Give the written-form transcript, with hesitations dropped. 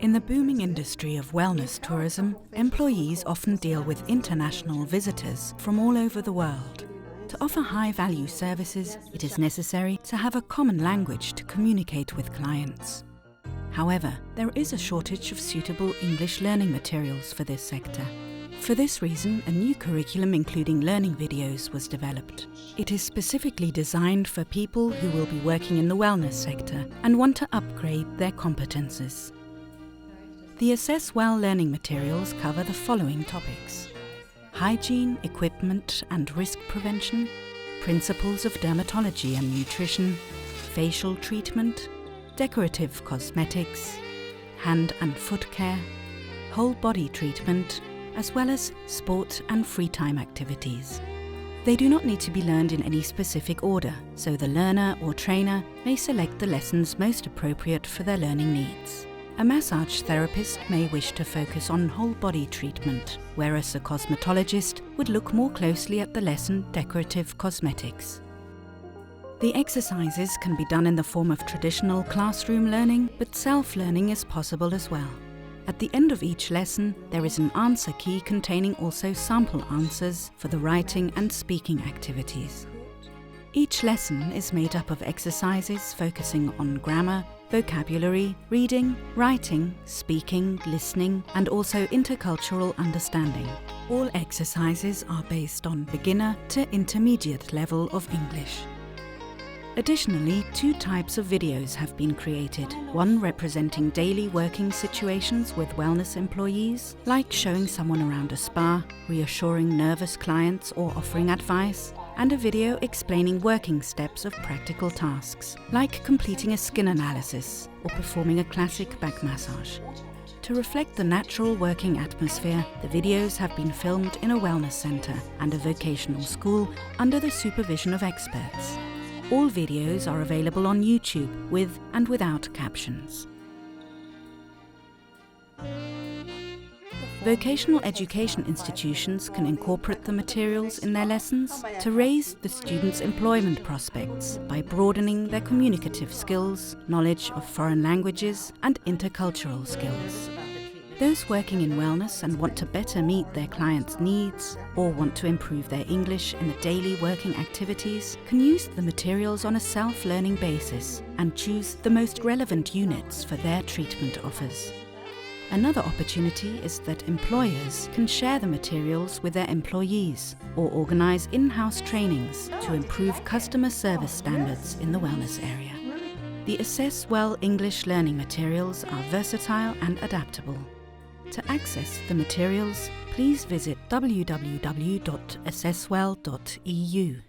In the booming industry of wellness tourism, employees often deal with international visitors from all over the world. To offer high-value services, it is necessary to have a common language to communicate with clients. However, there is a shortage of suitable English learning materials for this sector. For this reason, a new curriculum including learning videos was developed. It is specifically designed for people who will be working in the wellness sector and want to upgrade their competences. The Assess Well learning materials cover the following topics: hygiene, equipment and risk prevention, principles of dermatology and nutrition, facial treatment, decorative cosmetics, hand and foot care, whole body treatment, as well as sport and free time activities. They do not need to be learned in any specific order, so the learner or trainer may select the lessons most appropriate for their learning needs. A massage therapist may wish to focus on whole body treatment, whereas a cosmetologist would look more closely at the lesson decorative cosmetics. The exercises can be done in the form of traditional classroom learning, but self-learning is possible as well. At the end of each lesson, there is an answer key containing also sample answers for the writing and speaking activities. Each lesson is made up of exercises focusing on grammar, vocabulary, reading, writing, speaking, listening, and also intercultural understanding. All exercises are based on beginner to intermediate level of English. Additionally, 2 types of videos have been created, one representing daily working situations with wellness employees, like showing someone around a spa, reassuring nervous clients or offering advice, and a video explaining working steps of practical tasks, like completing a skin analysis or performing a classic back massage. To reflect the natural working atmosphere, the videos have been filmed in a wellness centre and a vocational school under the supervision of experts. All videos are available on YouTube with and without captions. Vocational education institutions can incorporate the materials in their lessons to raise the students' employment prospects by broadening their communicative skills, knowledge of foreign languages, and intercultural skills. Those working in wellness and want to better meet their clients' needs or want to improve their English in the daily working activities can use the materials on a self-learning basis and choose the most relevant units for their treatment offers. Another opportunity is that employers can share the materials with their employees or organize in-house trainings to improve customer service standards in the wellness area. The Assess Well English learning materials are versatile and adaptable. To access the materials, please visit www.assesswell.eu.